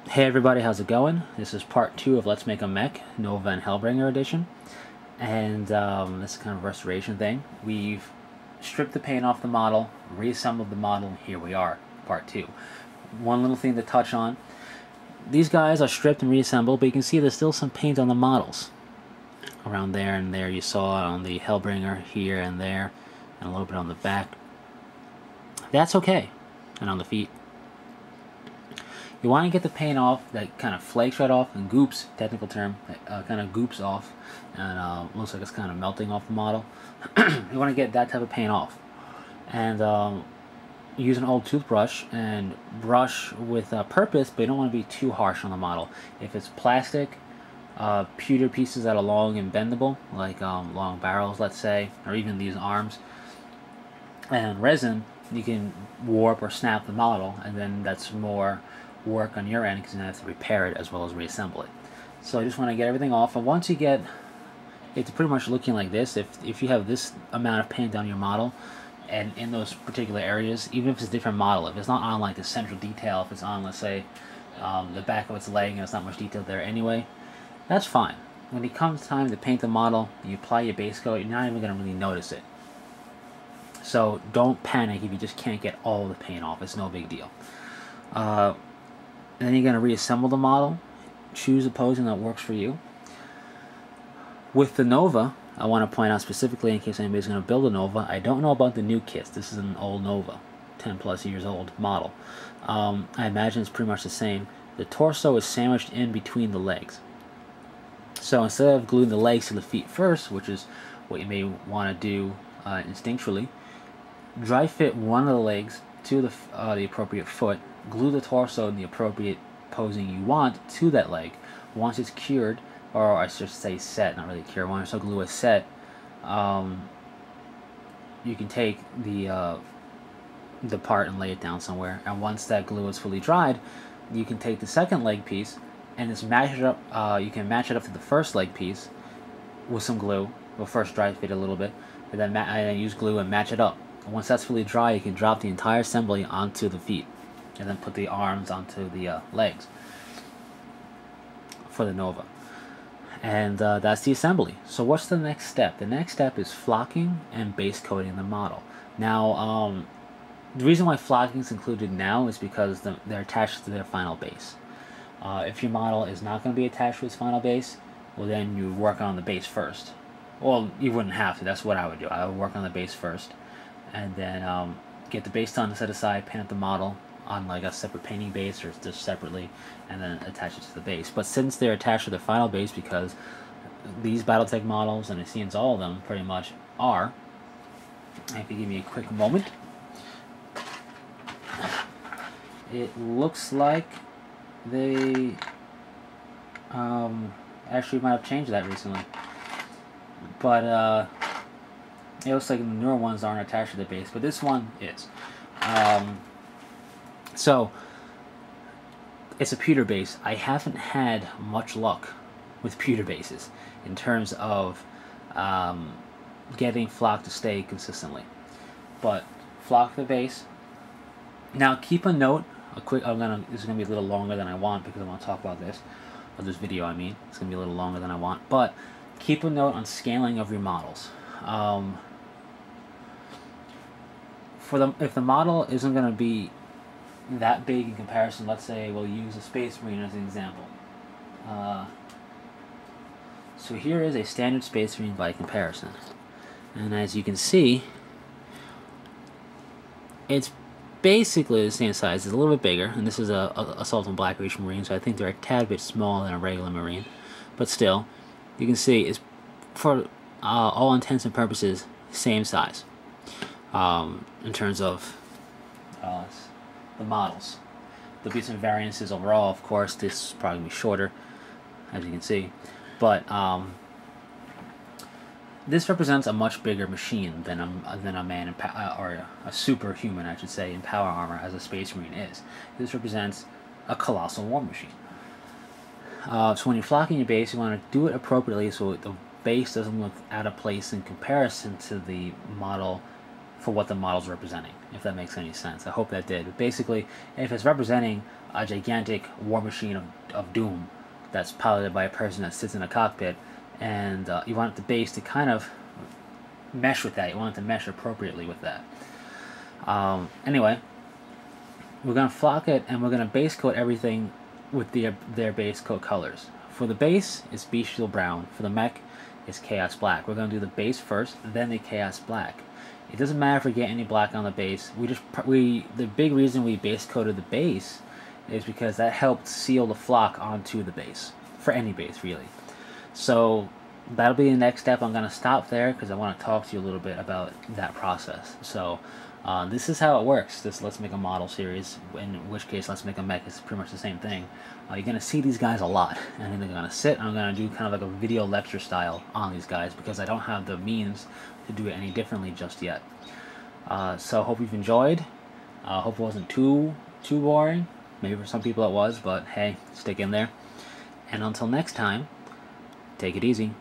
Hey everybody, how's it going? This is part 2 of Let's Make a Mech, Nova and Hellbringer edition. And this is kind of a restoration thing. We've stripped the paint off the model, reassembled the model, and here we are, part 2. One little thing to touch on. These guys are stripped and reassembled, but you can see there's still some paint on the models. Around there and there, you saw it on the Hellbringer, here and there, and a little bit on the back. That's okay. And on the feet. You want to get the paint off that kind of flakes right off and goops, technical term, kind of goops off and looks like it's kind of melting off the model. You want to get that type of paint off. And use an old toothbrush and brush with purpose, but you don't want to be too harsh on the model. If it's plastic, pewter pieces that are long and bendable, like long barrels, let's say, or even these arms, and resin, you can warp or snap the model, and then that's more work on your end because you have to repair it as well as reassemble it. So I just want to get everything off, and once you get it's pretty much looking like this, if you have this amount of paint on your model and in those particular areas, even if it's a different model, if it's not on like the central detail, if it's on, let's say, the back of its leg and it's not much detail there anyway, that's fine. When it comes time to paint the model, you apply your base coat, you're not even going to really notice it. So don't panic if you just can't get all the paint off. It's no big deal. And then you're going to reassemble the model. Choose a posing that works for you. With the Nova, I want to point out specifically, in case anybody's going to build a Nova, I don't know about the new kits. This is an old Nova, 10 plus years old model. I imagine it's pretty much the same. The torso is sandwiched in between the legs. So instead of gluing the legs to the feet first, which is what you may want to do instinctually, dry fit one of the legs to the appropriate foot, glue the torso in the appropriate posing you want to that leg. Once it's cured, or I should say set, not really cured, once the glue is set, you can take the part and lay it down somewhere, and once that glue is fully dried, you can take the second leg piece and just match it up. You can match it up to the first leg piece with some glue. We'll first dry fit a little bit, and then use glue and match it up. Once that's fully dry, you can drop the entire assembly onto the feet, and then put the arms onto the legs for the Nova. And that's the assembly. So what's the next step? The next step is flocking and base coating the model. Now, the reason why flocking is included now is because they're attached to their final base. If your model is not going to be attached to its final base, well then you work on the base first. Well, you wouldn't have to. That's what I would do. I would work on the base first, and then get the base done, set aside, paint the model on like a separate painting base or just separately, and then attach it to the base. But since they're attached to the final base, because these Battletech models, and it seems all of them pretty much are, if you give me a quick moment, it looks like they actually might have changed that recently. But it looks like the newer ones aren't attached to the base, but this one is. So, it's a pewter base. I haven't had much luck with pewter bases in terms of getting flock to stay consistently. But flock the base. Now, keep a note. This is gonna be a little longer than I want because I want to talk about this. Or this video, I mean. It's gonna be a little longer than I want. But keep a note on scaling of your models. If the model isn't gonna be that big in comparison, let's say we'll use a Space Marine as an example. So here is a standard Space Marine by comparison, and as you can see, it's basically the same size. It's a little bit bigger, and this is a Assault and Black Reach Marine, so I think they're a tad bit smaller than a regular Marine, but still, you can see it's, for all intents and purposes, same size in terms of the models. There'll be some variances overall, of course. This is probably going to be shorter, as you can see. But this represents a much bigger machine than a man or a superhuman, I should say, in power armor, as a Space Marine is. This represents a colossal war machine. So when you're flocking your base, you want to do it appropriately so the base doesn't look out of place in comparison to the model for what the model's representing, if that makes any sense. I hope that did. But basically, if it's representing a gigantic war machine of doom that's piloted by a person that sits in a cockpit, and you want the base to kind of mesh with that. You want it to mesh appropriately with that. Anyway, we're going to flock it, and we're going to base coat everything with their base coat colors. For the base, it's Bestial Brown. For the mech, it's Chaos Black. We're going to do the base first, then the Chaos Black. It doesn't matter if we get any black on the base. The big reason we base coated the base is because that helped seal the flock onto the base, for any base really. So that'll be the next step. I'm going to stop there because I want to talk to you a little bit about that process. So this is how it works, this Let's Make a Model series, in which case Let's Make a Mech is pretty much the same thing. You're going to see these guys a lot, and they're going to sit, and I'm going to do kind of like a video lecture style on these guys because I don't have the means to do it any differently just yet. So hope you've enjoyed. Hope it wasn't too boring. Maybe for some people it was, but hey, stick in there. And until next time, take it easy.